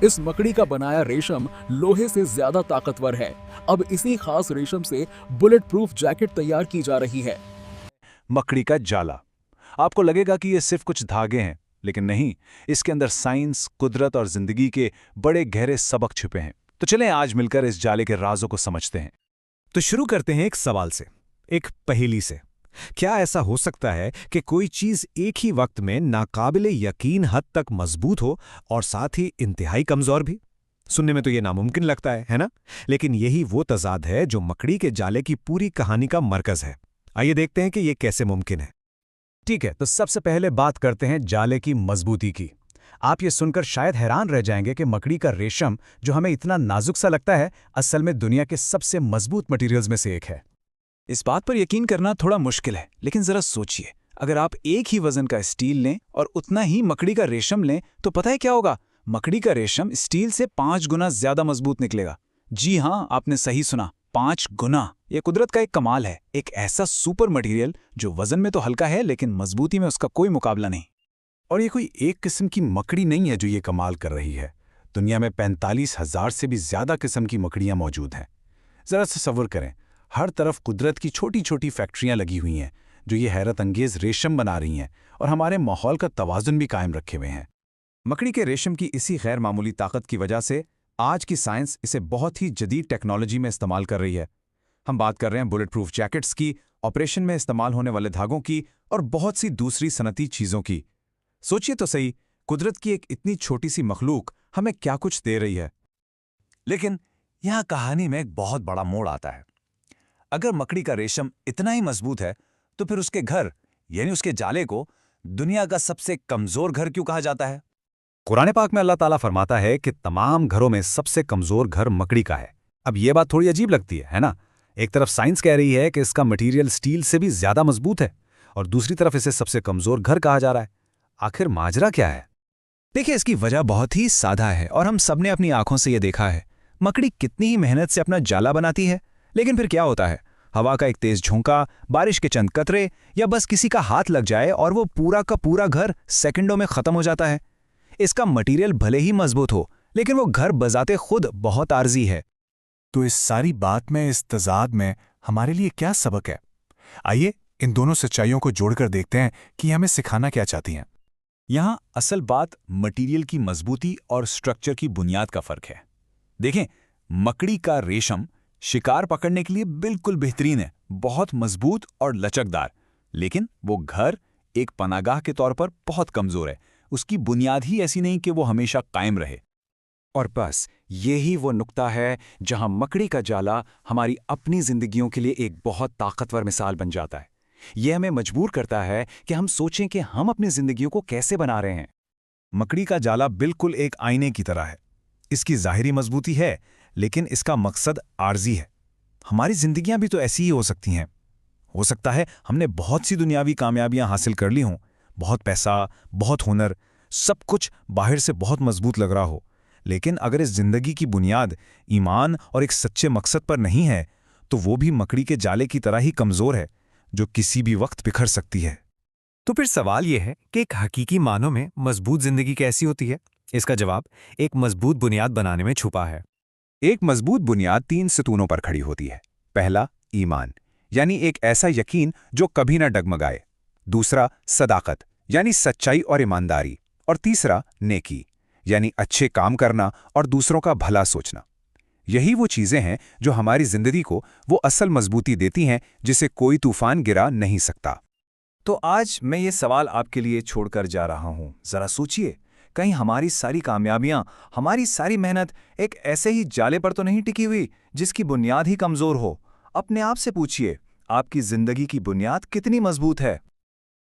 इस मकड़ी का बनाया रेशम लोहे से ज्यादा ताकतवर है। अब इसी खास रेशम से बुलेट प्रूफ जैकेट तैयार की जा रही है। मकड़ी का जाला। आपको लगेगा कि ये सिर्फ कुछ धागे हैं, लेकिन नहीं, इसके अंदर साइंस, कुदरत और जिंदगी के बड़े गहरे सबक छुपे हैं। तो चलें आज मिलकर इस जाले के राजों को समझते हैं। तो शुरू करते हैं एक सवाल से, एक पहेली से। क्या ऐसा हो सकता है कि कोई चीज एक ही वक्त में नाकाबिले यकीन हद तक मजबूत हो और साथ ही इंतहाई कमजोर भी? सुनने में तो ये नामुमकिन लगता है ना? लेकिन यही वो तजाद है जो मकड़ी के जाले की पूरी कहानी का मरकज है। आइए देखते हैं कि ये कैसे मुमकिन है। ठीक है, तो सबसे पहले बात करते हैं जाले की मजबूती की। आप ये सुनकर शायद हैरान रह जाएंगे कि मकड़ी का रेशम, जो हमें इतना नाजुक सा लगता है, असल में दुनिया के सबसे मजबूत मटेरियल्स में से एक है। इस बात पर यकीन करना थोड़ा मुश्किल है, लेकिन जरा सोचिए, अगर आप एक ही वजन का स्टील लें और उतना ही मकड़ी का रेशम लें, तो पता है क्या होगा? मकड़ी का रेशम स्टील से 5 गुना ज्यादा मजबूत निकलेगा। जी हाँ, आपने सही सुना, 5 गुना। यह कुदरत का एक कमाल है, एक ऐसा सुपर मटेरियल जो वजन में तो हल्का है, लेकिन मजबूती में उसका कोई मुकाबला नहीं। और ये कोई एक किस्म की मकड़ी नहीं है जो ये कमाल कर रही है। दुनिया में 45,000 से भी ज्यादा किस्म की मकड़ियां मौजूद हैं। जरा तसव्वुर करें, हर तरफ कुदरत की छोटी छोटी फैक्ट्रियां लगी हुई हैं जो ये हैरत अंगेज रेशम बना रही हैं और हमारे माहौल का तवाजुन भी कायम रखे हुए हैं। मकड़ी के रेशम की इसी गैर मामूली ताकत की वजह से आज की साइंस इसे बहुत ही जदीद टेक्नोलॉजी में इस्तेमाल कर रही है। हम बात कर रहे हैं बुलेट प्रूफ जैकेट्स की, ऑपरेशन में इस्तेमाल होने वाले धागों की और बहुत सी दूसरी सनती चीज़ों की। सोचिए तो सही, कुदरत की एक इतनी छोटी सी मखलूक हमें क्या कुछ दे रही है। लेकिन यहाँ कहानी में एक बहुत बड़ा मोड़ आता है। अगर मकड़ी का रेशम इतना ही मजबूत है, तो फिर उसके घर यानी उसके जाले को दुनिया का सबसे कमजोर घर क्यों कहा जाता है? कुरान पाक में अल्लाह ताला फरमाता है कि तमाम घरों में सबसे कमजोर घर मकड़ी का है। अब ये बात थोड़ी अजीब लगती है ना? एक तरफ साइंस कह रही है कि इसका मटेरियल स्टील से भी ज्यादा मजबूत है, और दूसरी तरफ इसे सबसे कमजोर घर कहा जा रहा है। आखिर माजरा क्या है? देखिए, इसकी वजह बहुत ही सादा है और हम सबने अपनी आंखों से यह देखा है। मकड़ी कितनी ही मेहनत से अपना जाला बनाती है, लेकिन फिर क्या होता है? हवा का एक तेज झोंका, बारिश के चंद कतरे या बस किसी का हाथ लग जाए और वो पूरा का पूरा घर सेकंडों में खत्म हो जाता है। इसका मटेरियल भले ही मजबूत हो, लेकिन वो घर बजाते खुद बहुत आर्जी है। तो इस सारी बात में, इस तजाद में हमारे लिए क्या सबक है? आइए इन दोनों सच्चाइयों को जोड़कर देखते हैं कि हमें सिखाना क्या चाहती हैं। यहाँ असल बात मटेरियल की मजबूती और स्ट्रक्चर की बुनियाद का फर्क है। देखें, मकड़ी का रेशम शिकार पकड़ने के लिए बिल्कुल बेहतरीन है, बहुत मजबूत और लचकदार, लेकिन वो घर एक पनागाह के तौर पर बहुत कमजोर है। उसकी बुनियाद ही ऐसी नहीं कि वो हमेशा कायम रहे। और बस यही वो नुक्ता है जहां मकड़ी का जाला हमारी अपनी जिंदगियों के लिए एक बहुत ताकतवर मिसाल बन जाता है। यह हमें मजबूर करता है कि हम सोचें कि हम अपनी जिंदगियों को कैसे बना रहे हैं। मकड़ी का जाला बिल्कुल एक आईने की तरह है। इसकी जाहिरी मजबूती है, लेकिन इसका मकसद आर्जी है। हमारी जिंदगियां भी तो ऐसी ही हो सकती हैं। हो सकता है हमने बहुत सी दुनियावी कामयाबियां हासिल कर ली हों, बहुत पैसा, बहुत हुनर, सब कुछ बाहर से बहुत मजबूत लग रहा हो, लेकिन अगर इस जिंदगी की बुनियाद ईमान और एक सच्चे मकसद पर नहीं है, तो वो भी मकड़ी के जाले की तरह ही कमजोर है, जो किसी भी वक्त बिखर सकती है। तो फिर सवाल यह है कि एक हकीकी मानों में मजबूत जिंदगी कैसी होती है? इसका जवाब एक मजबूत बुनियाद बनाने में छुपा है। एक मजबूत बुनियाद 3 सतूनों पर खड़ी होती है। पहला, ईमान, यानी एक ऐसा यकीन जो कभी न डगमगाए। दूसरा, सदाकत, यानी सच्चाई और ईमानदारी। और तीसरा, नेकी, यानी अच्छे काम करना और दूसरों का भला सोचना। यही वो चीजें हैं जो हमारी जिंदगी को वो असल मजबूती देती हैं जिसे कोई तूफान गिरा नहीं सकता। तो आज मैं ये सवाल आपके लिए छोड़कर जा रहा हूं। जरा सोचिए, कहीं हमारी सारी कामयाबियां, हमारी सारी मेहनत एक ऐसे ही जाले पर तो नहीं टिकी हुई जिसकी बुनियाद ही कमजोर हो? अपने आप से पूछिए, आपकी जिंदगी की बुनियाद कितनी मजबूत है?